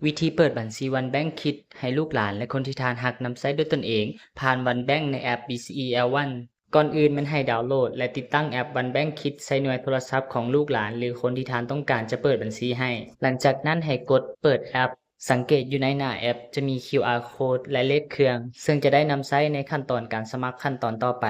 วิธีเปิดบัญชีวันแบงก์คิดให้ลูกหลานและคนที่ทานหักนำใช้ด้วยตนเองผ่านวันแบงก์ในแอป BCE L1 ก่อนอื่นมันให้ดาวน์โหลดและติดตั้งแอปวันแบงก์คิดใส่หน่วยโทรศัพท์ของลูกหลานหรือคนที่ทานต้องการจะเปิดบัญชีให้หลังจากนั้นให้กดเปิดแอปสังเกตอยู่ในหน้าแอปจะมี QR Code และเลขเครื่องซึ่งจะได้นำใช้ในขั้นตอนการสมัครขั้นตอนต่อไป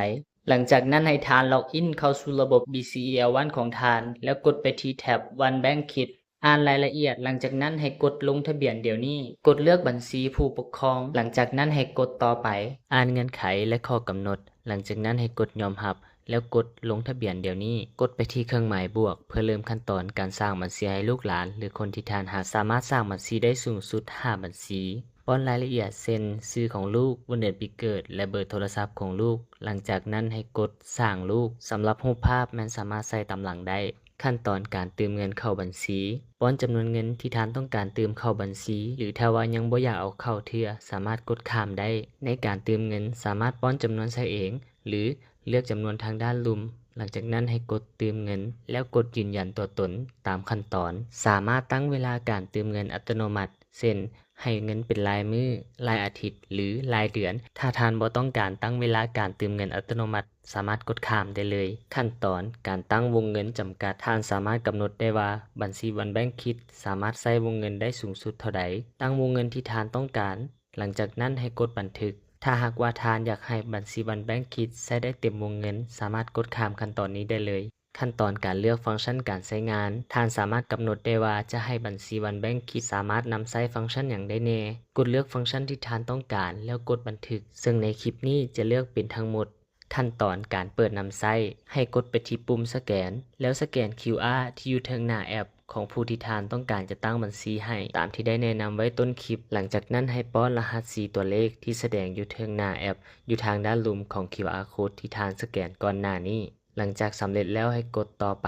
หลังจากนั้นให้ทานล็อกอินเข้าสู่ระบบ BCE L1 ของทานแล้วกดไปที่แท็บ One Bank Kitอ่านรายละเอียดหลังจากนั้นให้กดลงทะเบียนเดี๋ยวนี้กดเลือกบัญชีผู้ปกครองหลังจากนั้นให้กดต่อไปอ่านเงื่อนไขและข้อกำหนดหลังจากนั้นให้กดยอมรับแล้วกดลงทะเบียนเดี๋ยวนี้กดไปที่เครื่องหมายบวกเพื่อเริ่มขั้นตอนการสร้างบัญชีให้ลูกหลานหรือคนที่ทานหากสามารถสร้างบัญชีได้สูงสุด5บัญชีป้อนรายละเอียดเช่นชื่อของลูกวันเดือนปีเกิดและเบอร์โทรศัพท์ของลูกหลังจากนั้นให้กดสร้างลูกสำหรับรูปภาพมันสามารถใส่ตามหลังได้ขั้นตอนการเติมเงินเข้าบัญชีป้อนจำนวนเงินที่ท่านต้องการเติมเข้าบัญชีหรือถ้าว่ายังบ่อยากเอาเข้าเทื่อสามารถกดข้ามได้ในการเติมเงินสามารถป้อนจำนวนใส่เองหรือเลือกจำนวนทางด้านลุ่มหลังจากนั้นให้กดเติมเงินแล้วกดยืนยันตัวตนตามขั้นตอนสามารถตั้งเวลาการเติมเงินอัตโนมัติเช่นให้เงินเป็นรายมื้อรายอาทิตย์หรือรายเดือนถ้าท่านบ่ต้องการตั้งเวลาการเติมเงินอัตโนมัติสามารถกดข้ามได้เลยขั้นตอนการตั้งวงเงินจำกัดท่านสามารถกำหนดได้ว่าบัญชีวันแบงก์คิดสามารถใช้วงเงินได้สูงสุดเท่าใดตั้งวงเงินที่ท่านต้องการหลังจากนั้นให้กดบันทึกถ้าหากว่าท่านอยากให้บัญชีวันแบงก์คิดใช้ได้เต็มวงเงินสามารถกดข้ามขั้นตอนนี้ได้เลยขั้นตอนการเลือกฟังก์ชันการใช้งานท่านสามารถกำหนดได้ว่าจะให้บัญชีวันแบงก์คิดสามารถนำใช้ฟังก์ชันอย่างได้แน่กดเลือกฟังก์ชันที่ท่านต้องการแล้วกดบันทึกซึ่งในคลิปนี้จะเลือกเป็นทั้งหมดขั้นตอนการเปิดนำใช้ให้กดไปที่ปุ่มสแกนแล้วสแกน QR ที่อยู่ทางหน้าแอปของผู้ที่ทานต้องการจะตั้งบัญชีให้ตามที่ได้แนะนำไว้ต้นคลิปหลังจากนั้นให้ป้อนรหัส4ตัวเลขที่แสดงอยู่ทางหน้าแอปอยู่ทางด้านลุ่มของ QR Code ที่ทานสแกนก่อนหน้านี้หลังจากสำเร็จแล้วให้กดต่อไป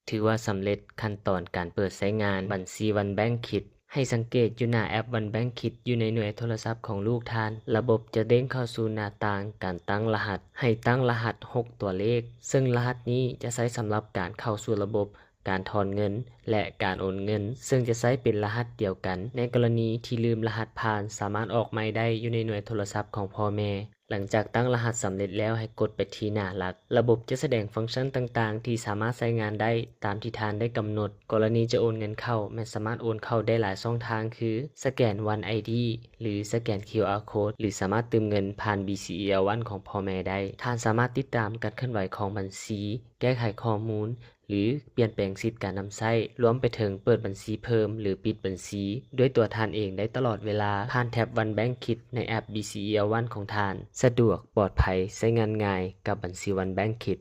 ถือว่าสำเร็จขั้นตอนการเปิดใช้งานบัญชีวันแบงก์คิดให้สังเกตอยู่หน้าแอปวันแบงก์คิดอยู่ในหน่วยโทรศัพท์ของลูกท่านระบบจะเด้งเข้าสู่หน้าต่างการตั้งรหัสให้ตั้งรหัส6ตัวเลขซึ่งรหัสนี้จะใช้สำหรับการเข้าสู่ระบบการถอนเงินและการโอนเงินซึ่งจะใช้เป็นรหัสเดียวกันในกรณีที่ลืมรหัสผ่านสามารถออกใหม่ได้อยู่ในหน่วยโทรศัพท์ของพ่อแม่หลังจากตั้งรหัสสำเร็จแล้วให้กดไปที่หน้าหลักระบบจะแสดงฟังก์ชันต่างๆที่สามารถใช้งานได้ตามที่ท่านได้กำหนดกรณีจะโอนเงินเข้าแม้สามารถโอนเข้าได้หลายช่องทางคือสแกน One ID หรือสแกน QR Code หรือสามารถเติมเงินผ่าน BCE L1 ของพ่อแม่ได้ท่านสามารถติดตามการเคลื่อนไหวของบัญชีแก้ไขข้อมูลหรือเปลี่ยนแปลงสิทธิการนำใช้รวมไปถึงเปิดบัญชีเพิ่มหรือปิดบัญชีด้วยตัวท่านเองได้ตลอดเวลาผ่านแท็บ One Bank Kit ในแอป BCE L1 ของท่านสะดวกปลอดภัยใช้งานง่ายกับบัญชี One Bank Kit